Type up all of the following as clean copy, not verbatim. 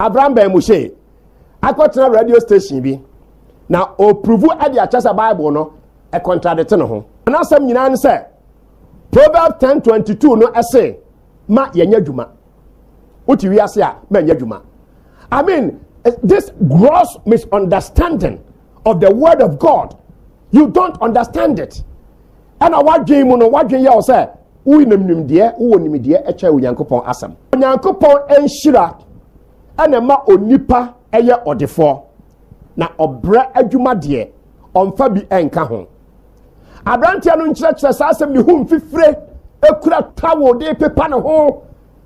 Abraham Bemushe akọtena radio station bi na o prove ade achasa Bible no e contradict no ho na sam nyina ne say Proverbs 10:22 no ese ma yenya dwuma uti wi ase a ma yenya dwuma. I mean, this gross misunderstanding of the word of God, you don't understand it. And what dream no what dream ya say we nim de wo nim de e cha Onyankopon asam Onyankopon enhyira ana ma onipa eye odefo na obra adwuma de omfa bi enka ho abrantia no nkyerɛkyerɛ saa asɛm ne hu mfifire ekura tawo de pepa ne ho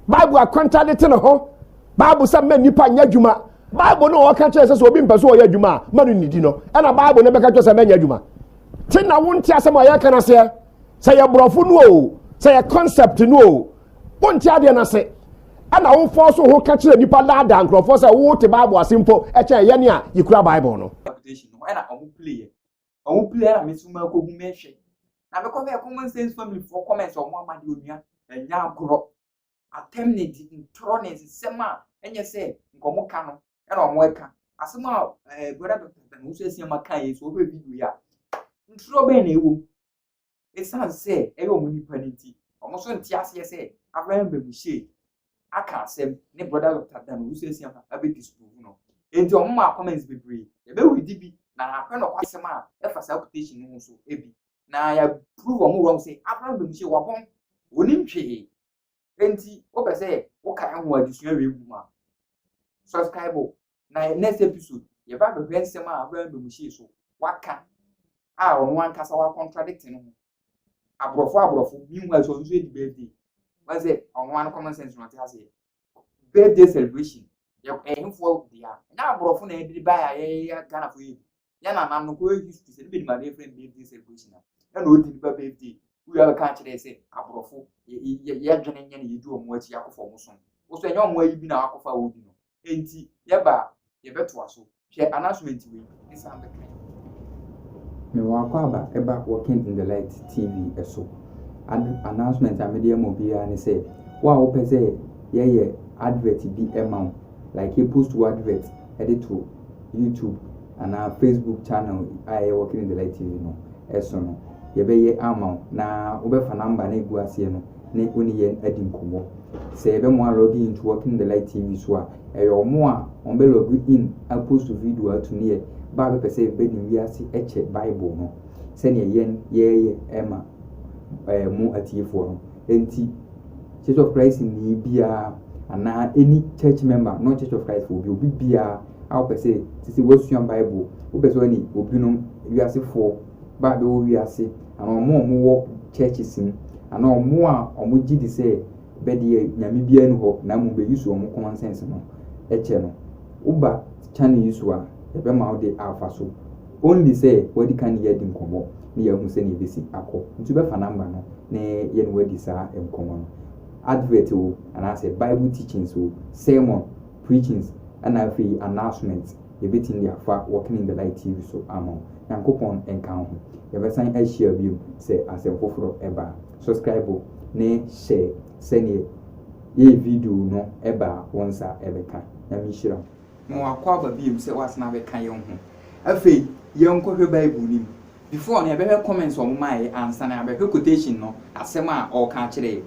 Bible contradict ne ho Bible sɛ ma nipa nya adwuma Bible no wɔka kyerɛ sɛ obi mpɛ so ɔyɛ adwuma ma no nidi no ɛna Bible no bɛka kyerɛ sɛ ma nya adwuma tina wonti asɛm a yɛka na sɛ yɛ brɔfo no o sɛ yɛ concept no o wonti ade na sɛ ana wo fo so ho ka kyerɛ nipa laada nkrɔfo sɛ wo te Bible asimpo ɛkyɛ yɛ ne a yikura Bible no ɛna ɔmo play na mesuma ko hu mehwe na me ko be common sense family for comments ɔmo amade onua anya agorɔ atem ne di ntrones sema enye sɛ nkomo ka no ɛna ɔmo ɛka asema brother doctor na wo so asia maka yeso wo be video ya ntro be na ewo esan sɛ ɛyɛ ɔmo nipa ne ti ɔmo so nti ase sɛ Abraham Bemushe aka asɛm ne brother doctor na wo so asia maka be disprove no enti ɔmo ma comments bebree ebe we di bi na apɛ no kwasɛm a ɛfa sa quotation no so ebi na ya prove ɔmo wrong say Abraham Bemushe wabɔn onim hwee enti wo pɛ sɛ wo ka ho adusua we gu ma subscribe na next episode ye ba be nsɛm a Abraham Bemushe so waka a ɔno ankasa wa contradict no abrɔfo meanwhile so nso edi birthday wa say ɔno an common sense no te ase birthday celebration ye ehfo dia na abrɔfo na edi ba ya Ghana for you ya na nam no ko history say be my friend birthday celebration na odi ba birthday we have ka kyerɛ sɛ abrɔfo ye dwene nye na yedu ɔmo akyi akɔfo ɔmo so wo so enya ɔmo ayi bi na akɔfa wo bi no enti ye ba ye beto aso hwɛ announcement we isa am bekan me wa kwaba eba working in the light TV eso announcement amede am obi ya ne sɛ wa wo pɛ sɛ ye advert bi ema like he post to advert edit to YouTube and our Facebook channel I working in the light TV no eso no ye be ye ama na wo be fa number na egu ase no ne oni ye adi nkomo se ye be mo log in to working in the light TV so a eyo mo a on be log in a post video atu ne ba be pese be ni wi ase eche Bible no se ne ye ema mu atiefo no enti Church of Christ ni bia ana any church member no Church of Christ for obi bia a wo pese sisi wosua Bible wo pese oni obi no wi ase for ba be wo wi ase ana omo wo churches in ana omo a omo gidi say be de nyame bia nu ho na mo be use omo common sense no eche no uba channel use a e be ma wo de alpha so only say wadi kan ye di nkomo ne ya hu se ne besi akọ ntu be fa number no ne ye no wadi sa nkomo no advert o ana say Bible teachings o sermon preachings and free announcements ye betin dia fa working in the light TV so amon yankopon enka ho ye be san share biom say asem foforo eba subscribe ne share sene ye video no eba wonsa ebeka na mi hira mo akwa ba biom say wasna be kan ye ho afei ye nkɔhwɛ Bible nim before na be comments on my answer na be quotation no asem a o ka kire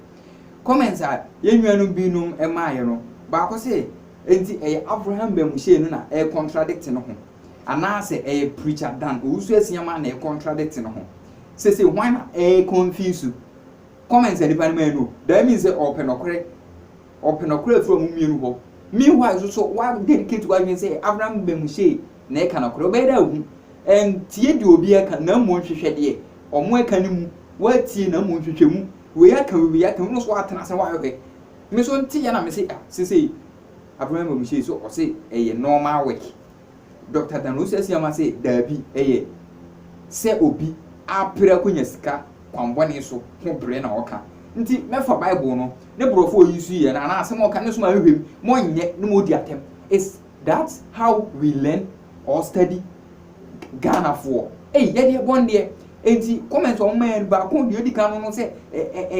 comments a ye nnuanu binum e ma ye no ba ko say enti Abraham Bemushe no na contradict no ho ana say preacher dan osu asiama na contradict no ho say why na confuse comments any pan man no that means say open okre from mienu ho meanwhile so one dedicate to even say Abraham Bemushe na ka na okre be da hu tie di obi aka na mo nhwehwɛ de omo aka ni mu watie na mo nhwehwɛ mu we aka no so atena se wa hwɛ me so ntie ya na me say Abraham Bemushe so o say normal work Dr. Dan Osiama say dabi say obi apira konya sika kwambone so ho bre na oka nti mefa Bible no ne brofo yisu ye na na asem oka ne so ma hwem mo nye ne mo di atem is that how we learn or study Ghana for ye de bonde enti comment on man ba ko de odi kan no say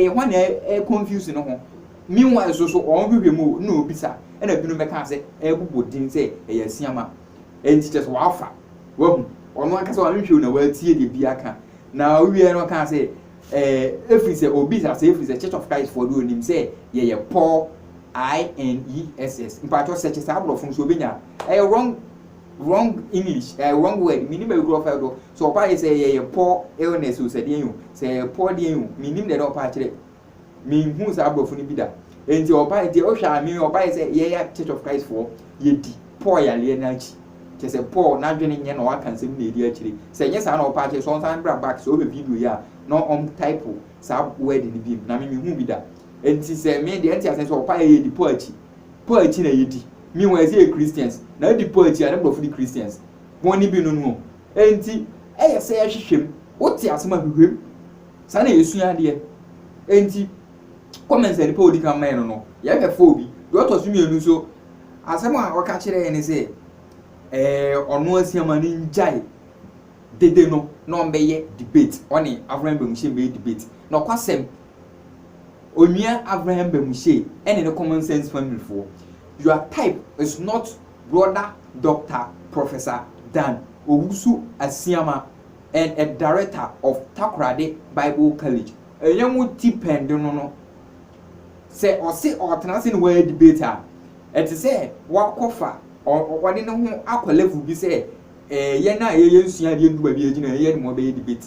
when confuse no ho meanwhile so on hwem mo no obi sa ɛna binu mɛka sɛ ɛbubu din sɛ ɛyɛ siama ɛnti kyɛ sɛ wafa wahu ɔno ankasa ɔnhwɛ na watie de bi aka na owie no ka sɛ ɛfiri sɛ obi sɛ ɛfiri sɛ Church of Christ for do onim sɛ yɛyɛ Paul INESS mpatɔ sɛ kyɛ sɛ aborɔfo nso obenya ɛyɛ wrong English wrong word minim be grow fa do so opa say ye poor illness o say den yo say poor den yo minim de opa kire mi hu sa abrofo ni bida enti opa de o hwa mi opa say ye Church of Christ for ye di poor ya le na chi ke say poor na dwene nye na waka nsem na edi akire say nye sa na opa kire so san bra back so be video ya no type sa word ni bi na mi hu bida enti say me de enti ase so opa ye di poor achi na ye di me when say Christians na di poetry and for the Christians woni bi no no enti say ahwehwem wote asema hwehwem sa na yesua de enti comments and people di kan man no ye hwefo obi do to so mienu so asema waka kire ne say ono asiama ni njai dede no no mbeye debate oni Abraham Bemushe be debate no kwasem onua Abraham Bemushe ene ne common sense family for your type is not brother Dr. Professor Dan Owusu Asiama and a director of Takoradi Bible College. A young depend no say or say or transin way debater. And to say what cofa or what in whom aqua level be say yena yen suya de ndu baby agina yen mo be debate.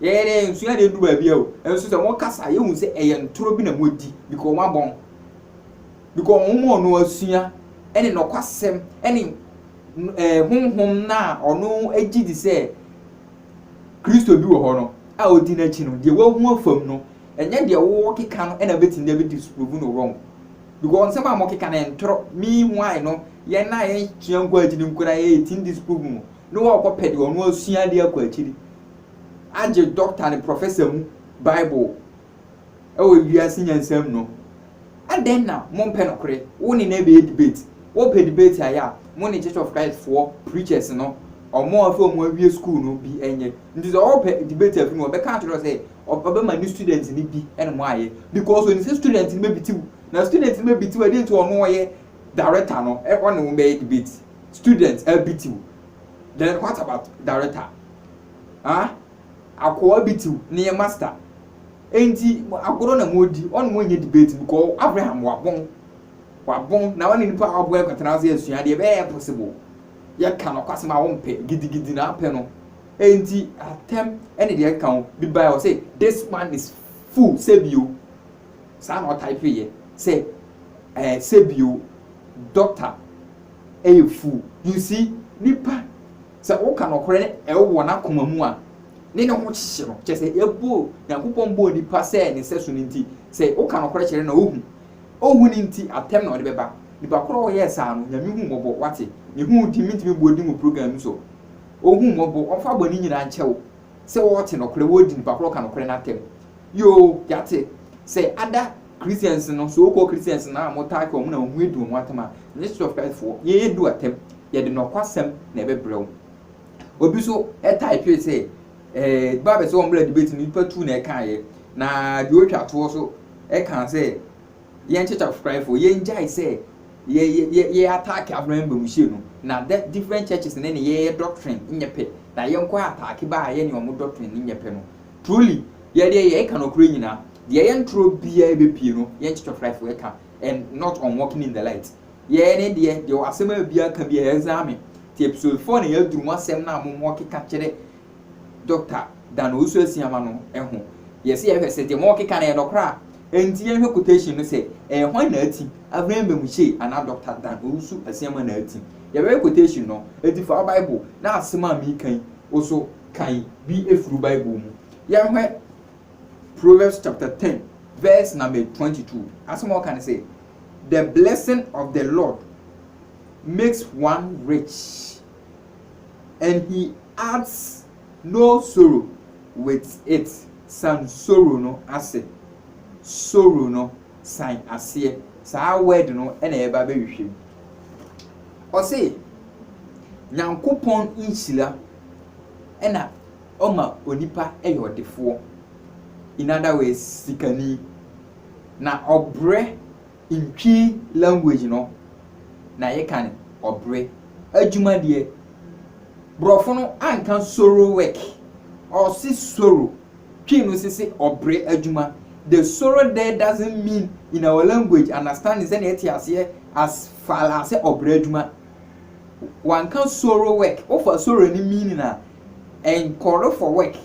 Yen suya de ndu baby o and so one kasa you say a yen trobi na modi because one bon because one no suya any no kwasem any honhom na ono agi di se Kristo bi wo ho no a odi na chi no de wo hu afam no enye de wo keka no na betin de be disprove no wrong because nsema mo keka na entro me why no ye na ye tuankwa agi nim kura ye tin disprove mo no wo akọ pede ono asua de akọ akiri age doctor and professor mu Bible e wo wiase nyansam no and then now mo mpe no kore wo ni na be debate wo pe debate aya mo ni Church of Christ for preachers no omo afa omo awie school no bi enye ndi so wo pe debate afi no be ka to say oba ma new students ni bi ene mo aye because when say students ni be bitiu na students ni be bitiu e dey to ono ye director no e ko ne wo be debate students e bitiu then what about director akwa bitiu ni ye master enti agoro na modi on mo nye debate because Abraham wabon na wani nipa abo e kwatena se asua de be possible ye ka no kwase ma wo mpe gidigidi na apɛ no enti atem ene de ka wo bi ba o say this man is full sebio sa na type ye say sebio doctor full you see nipa sa wo ka no kore e wo na koma mu a ne ne ho kyehye no kyɛ sɛ ebo Nyankopɔn bo nipa sɛ ne sɛ so nti sɛ wo ka no kore kyerɛ na ohu ni nti atem na ode beba nipa koro wo yes anu nyame hu mobo wate ne hu di mitimi bodi mu program so ohu mobo ofa bani nyina nchewo se wo wote no kore wo di nipa koro ka no kore na atem yo yate se ada Christians no so ko Christians na amota ka mu na mu edu mu atama Church of Christ for ye edu atem ye de no kwasem na ebebrew obi so e type say ba be so omla debate ni patu na e kan ye na di otwa to so e kan say yen Church of Christ for yen jai say ye attack Abraham Bemushe no na that different churches na ye doctrine nyepe na yen kwa attack ba ye ne omo doctrine nyepe no truly ye can okure nyina de yen tro bia be pie no yen Church of Christ for can and not on walking in the light ye ne de asema bia ka bia exam ti episode 4 na ye duru asem na mo keka kire Dr. Dan Owusu Asiama no eho ye se ye hwese de mo keka na ye dokra enti ye hwe quotation no say hwan na ati Abraham Bemushe ana Dr. Dan Owusu Asiama na ati ye hwe quotation no enti for Bible na asema mi kan also kan bi efuru Bible mu ye hwe Proverbs chapter 10 verse number 22 asema kan say the blessing of the Lord makes one rich and he adds no sorrow with it. San sorrow no ase sorrow no san ase sa word no e na eba be hwehwem o say Nyankopon inhyira e na oma onipa e yodefo in other ways sikani na obre in key language no na ye kan obre adwuma de brofo no anka sorrow work or si sorrow twi no sisi obre adwuma. The sorrow there doesn't mean in our language understand is any ase as far as obre adwuma. One can sorrow work offer sorrow any meaning and call for work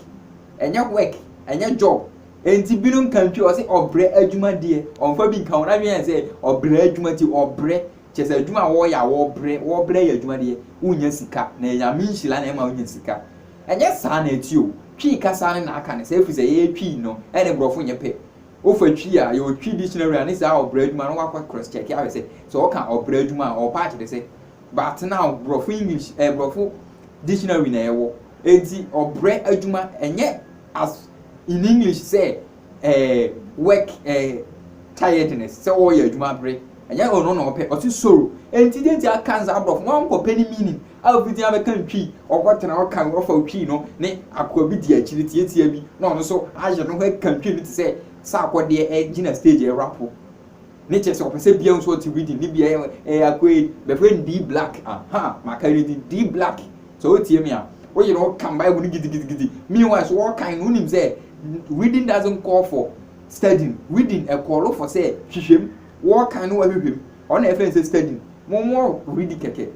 and your work and your job. And Tibinum country or say obre adwuma de on fa bin kan na wen say obre adwuma ti obre che say adwuma wo ya wo bre adwuma de unya sika na ya minhila na ma unya sika enye sa na eti o twi kasa na aka ne say fi say ye twi no e ne brofo nye pe o fa twi a yo twi dictionary ani say obre adwuma no kwa cross check ya say so o kan obre adwuma o part de say but now brofo English brofo dictionary na ewo enti obre adwuma enye as in English say work tiredness say all your adwuma bre anya ono no pe o ti sorrow enti denti akanza abrof no am penny meaning how fit am kan twi okotena o kan ofa twi no ne akobi di akiri tie bi no ono so aje no kan twi ni say sa akode gina stage e rapo ne che se opese bia nso ti reading ni bia akoi be friend D black aha makari D black so o tie me a o you know kan bible ni gidi meanwhile so all kind unim say reading doesn't call for studying. Reading a call for say hwehwem what kind of hwehwem on a friend say studying more read keke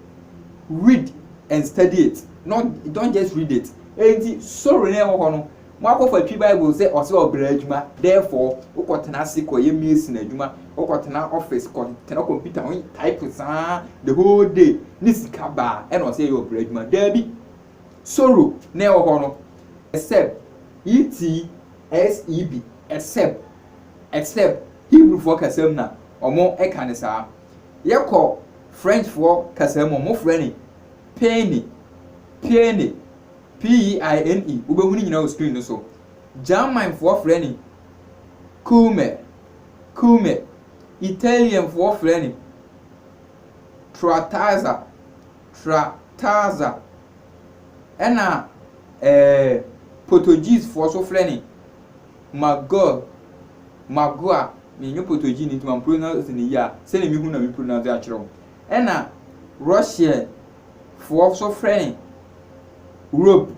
read and study it don't just read it enti sorrow na ho no mo akofa twi bible say o say obra adwuma therefore ukotena siko ye miss na adwuma ukotena office tena computer on type the whole day ni sika ba e no say you obra adwuma there be sorrow na ho no except ETSEB except Hebrew for kasem na omo e kan sa yekọ French for kasem omo freni penny PEINE ube huni nyina o screen no so German for freni kume Italian for freni trataza ena Portuguese for so freni magua me nyo Portuguese ni to pronounce ni ya se na mi hu na mi pronounce a kire ena Russia for so freni rope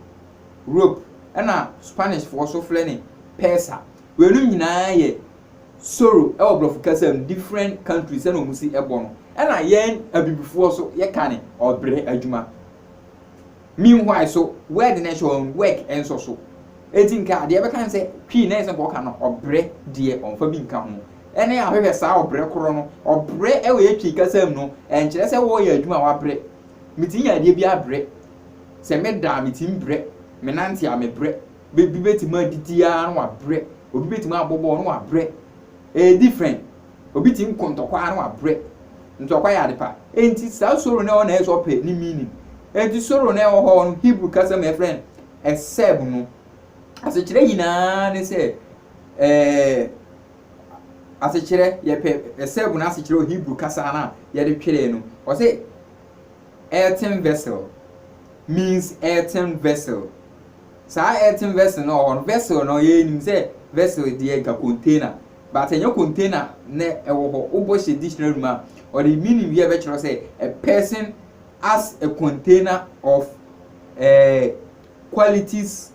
ena Spanish for so freni pesa we no nyina ye sorrow e obrofo kasam different countries na omusi ebo no ena yen abibifo so ye kane obre adwuma meanwhile so where the nation work and so etinka de be kan say twi na ese boka no obre de onfa bi nka ho ene ahwehwe sa obre koro no obre e we twi kasam no enkire se wo ya adwuma wa bre mitinya de bi abre se me da mitim bre me nanti a me bre be bi betima ditia no wa bre obi betima abobo no wa bre different obi tim kontokwa no wa bre ntokwa ya de pa enti sa soro na ona eso pe ni meaning enti soro na ho no Hebrew kasam my friend except no asechire nyina ne se asechire ye pe except na asechire Hebrew kasa na ye de twere no o say earthen vessel means earthen vessel sa earthen vessel no on vessel no ye nim say vessel de ga container but enyo container na ewo ho obo she dictionary ma or the meaning we be kire say a person as a container of qualities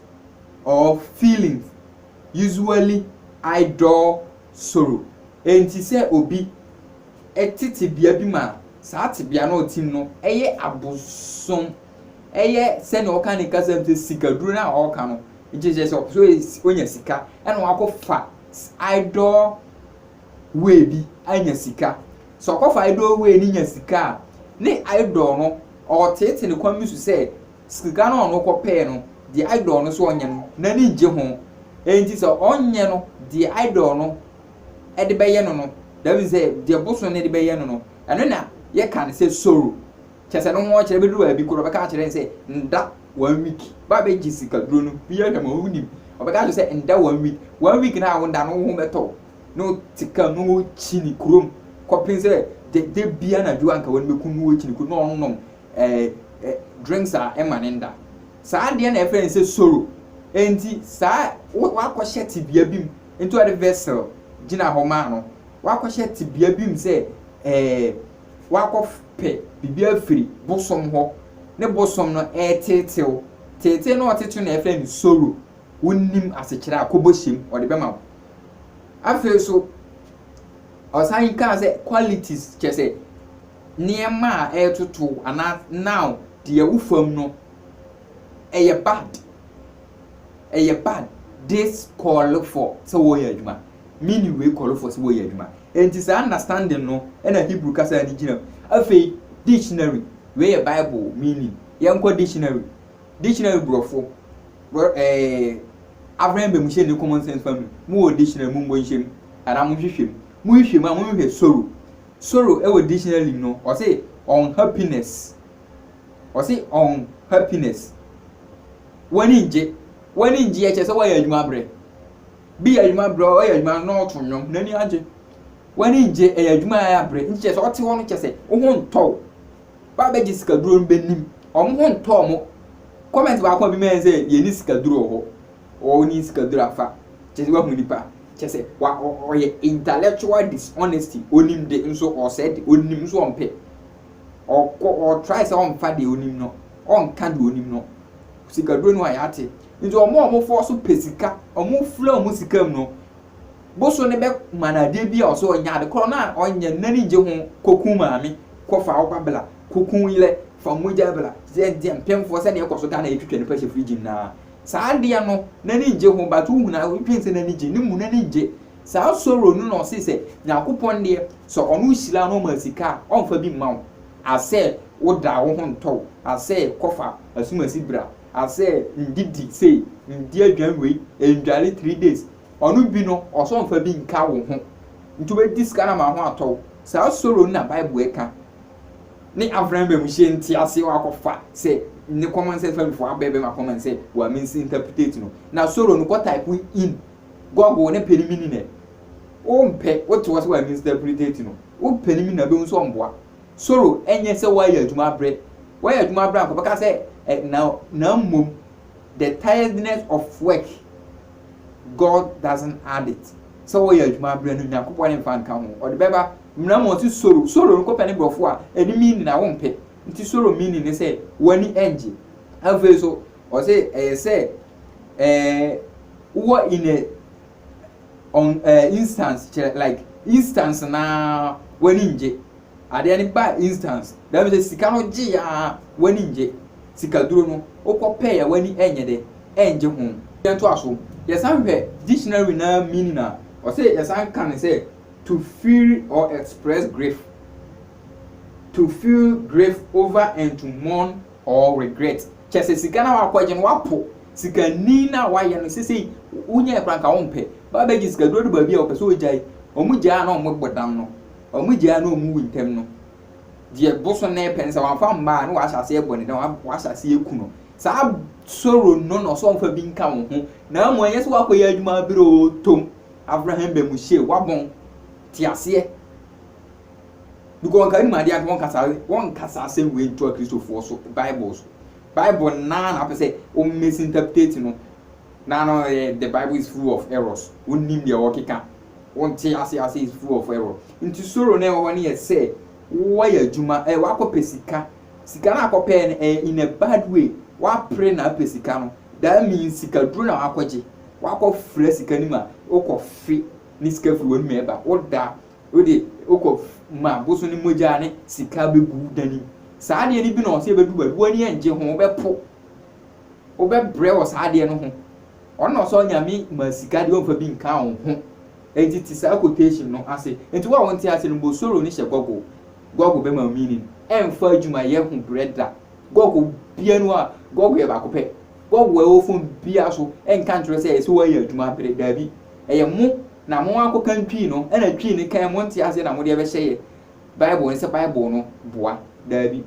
of feelings usually idle sorrow enti say obi etiti bia bi ma sa tibia na otim no eye abosom eye se na oka ni kasam te sika duro na oka no jeje so onya sika ena wakofa idle we bi anya sika so kofa idle we ni nya sika ni idle no o tete ni kwamisu say sika na ono kope no the idol no so onye no na ni nje ho enti so onye no the idol no e de beye no that means the boso no de beye no eno na ye kan say sorrow chese no ho kire be du abi ko be ka kire say nda 1 week ba be jisika duro no biya hwe ma hunim obeka say nda 1 week na wonda no ho beto no tika no chini krom kopin say de bia na du anka won meku no chini krom no no drinks are emanenda sa de na efren say sorrow enti sa wakɔhye tibia bim into a vessel gina ho ma no wakɔhye tibia bim say wakɔ pɛ bibi afiri bosom hɔ ne bosom no ɛtetew tete no ɔtete no ɛfɛ ne sorrow wonim asekyerɛ akɔbɔ hyem ɔde bɛma wo afei so ɔsan ka sɛ qualities kyɛ sɛ nneɛma a ɛtoto ana now deɛ wofam no ɛyɛ bad this call for sɛ wɔyɛ adwuma meaning we call for sɛ wɔyɛ adwuma enti saa understanding no ɛna Hebrew kasa ni gyina afei dictionary we yɛ Bible meaning yɛnkɔ dictionary brofo Abraham be mu hye ne common sense family mu wɔ dictionary mu mbɔ nhyem ana mu hwehwem mu hwehwem a mu hwehwɛ sorrow ɛwɔ dictionary no ɔse unhappiness wani nje ɛkyɛ sɛ wɔyɛ adwuma brɛ bi yɛ adwuma brɛ ɔyɛ adwuma na ɔto nwom nani agye wani nje ɛyɛ adwuma ya brɛ nkyɛ sɛ ɔte hɔ no kyɛ sɛ wo ho ntɔw ba bɛgye sikaduro no bɛnim ɔmo ho ntɔw mo comment ba akɔ bi mɛ sɛ yɛ ni sikaduro hɔ ɔwɔ ni sikaduro afa kyɛ sɛ wa hu nipa kyɛ sɛ wa ɔyɛ intellectual dishonesty onim de nso ɔsɛ de onim nso ɔmpɛ ɔ try sɛ ɔmfa de onim no ɔnka de onim no sikaduro no ayɛ ate nti ɔmo fɔ so pesika ɔmo fla ɔmo sika mu no boso ne bɛ manade bi a ɔso ɔnya de kɔ na ɔnya nani gye ho kokun maame kɔfa ɔbabla kokun yile fa mogya bla zɛntia mpemfo sɛ ne ɛkɔ so Ghana etwitwa ne pɛhyɛ fridge na saa de no nani gye ho ba to huna wotwen sɛ nani gye ne mu nani gye saa sorrow no na ɔse sɛ Nyankopɔn de sɛ ɔno hyira no ma sika ɔmfa bi ma wo asɛ woda wo ho ntɔw asɛ kɔfa asumasi bra asɛ ndidi sei ndi adwan wei endwale 3 days ɔno bi no ɔso mfa bi nka wo ho nti we diska na ma ho atɔw saa sorrow na Bible eka ne Abraham be mu hye nti ase wakɔfa sɛ ne common sense family for abebe ma common say wa means interpret no na sorrow no ko type in Google ne penimi ne o mpe what was wa means interpret no o penimi na be nso omboa sorrow enye sɛ wa yɛ adwuma brɛ akɔbɛka sɛ na mom the tiredness of work God doesn't add it so wa yɛ adwuma brɛ no Nyankopɔn ne mfa nka ho ɔde bɛba mna mo ti sorrow no ko pɛ ne brɔfo a eni meaning na wo mpe nti sorrow meaning ne say wani enje afei so o say say what in a on instance like instance na wani nje ade ani ba instance that means sika no gye ya wani nje sika duro no okɔpɛ ya wani enye de enje ho yento aso yesan hwɛ dictionary na meaning na o say yesan kan say to feel or express grief over and to mourn or regret chese sika na wakwaje no wapo sika ni na wayɛ no sisi unya ekranka wonpɛ ba bɛgye sika duro ba bia opɛ so ogyae omugyaa na omubodam no omugyaa na omu wintem no die boso na epensa wanfa mba na wahyase ebone na wahyase eku no saa sorrow no so onfa bi nka wo ho na mo anyɛ so wakoyɛ adwuma biro tom Abraham be mu hye wabon tiase because kan ma dia won kasa asem we into Christopher so Bible na pese o misinterpret no na no the Bible is full of errors wonim dia wokeka won tiase is full of error into sorrow na wo ne say wo ya adwuma wakopesika sika na akopɛ in a bad way wa pray na pesika no that means sika duro na wakɔgye wakɔfrɛ sika ni ma okɔfi ni sika firi wonu meba woda odi okɔ ma boso ni mogya ne sika begu dani saa de ni bi na ɔse bedu ba wani enje ho obɛpo obɛbrɛ wɔ saa de no ho ɔno ɔso nyame ma sika de ɔmfa bi nka ho enti ti saa quotation no ase enti wa wonte ase no bosoro ni hye gogo be ma meaning emfa adwuma ye ho breda gogo bia no a gogo ye ba kopɛ gogo e ofun bia so enka ntro sɛ ese wa ye adwuma breda bi eye mo na mo akokan twi no na twi ni kan mo nte ase na mo de be hyɛ Bible ni sɛ Bible no boa dabi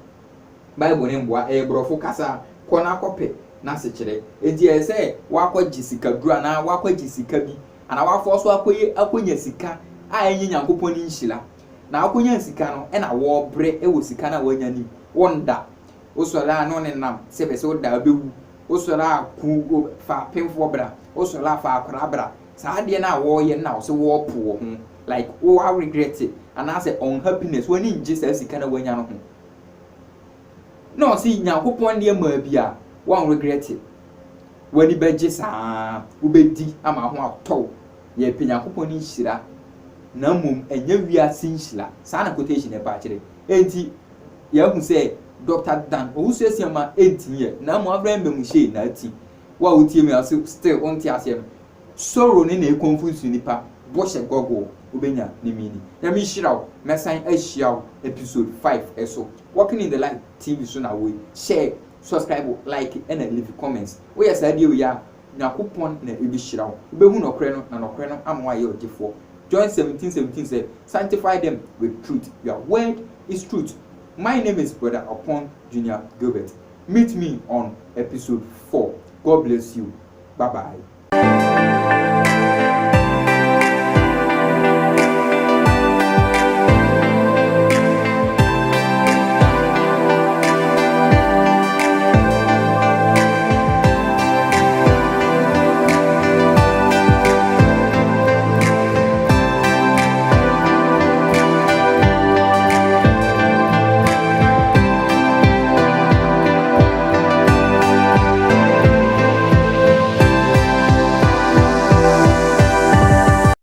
Bible ni boa brofo kasa kɔ na akɔpɛ na se kyerɛ enti sɛ wakɔgye sika dura na wakɔgye sika bi ana wafɔ so akɔnya sika a enye Nyankopɔn ni nhyira na akɔnya sika no na wɔ bre wɔ sika na wanya ni wonda osɔla no ne nam sɛ bɛ sɛ woda bewu osɔla ku fa pemfo bra osɔla fa akra bra saa de na wo ye na wo se wo po ho like wo regret it and I say unhappiness when in just as kind of when you're no see now who point near Mabia one regret it when the bedges are ubedi ama ho ato ye penya koponi hira na mum enye wiase nhira sana quotation e ba kire enti ye hu say Dr. Dan Owusuasiama 18 year na mo Abraham Bemushe na ati wa utie me ase still on ti ase sorrow ni na confuse nipa bo hye gogo ubenya ni mini ya mi hira mesan ahia episode 5 eso Walking in the Light TV so na we share subscribe like and leave comments we yes idea we ya nyakopon na ebi hira wo ubehu no kre no na no kre no amwa ye ogefo John 17:17 said sanctify them with truth your word is truth. My name is Brother Upon Junior Gilbert. Meet me on episode 4. God bless you. Bye-bye.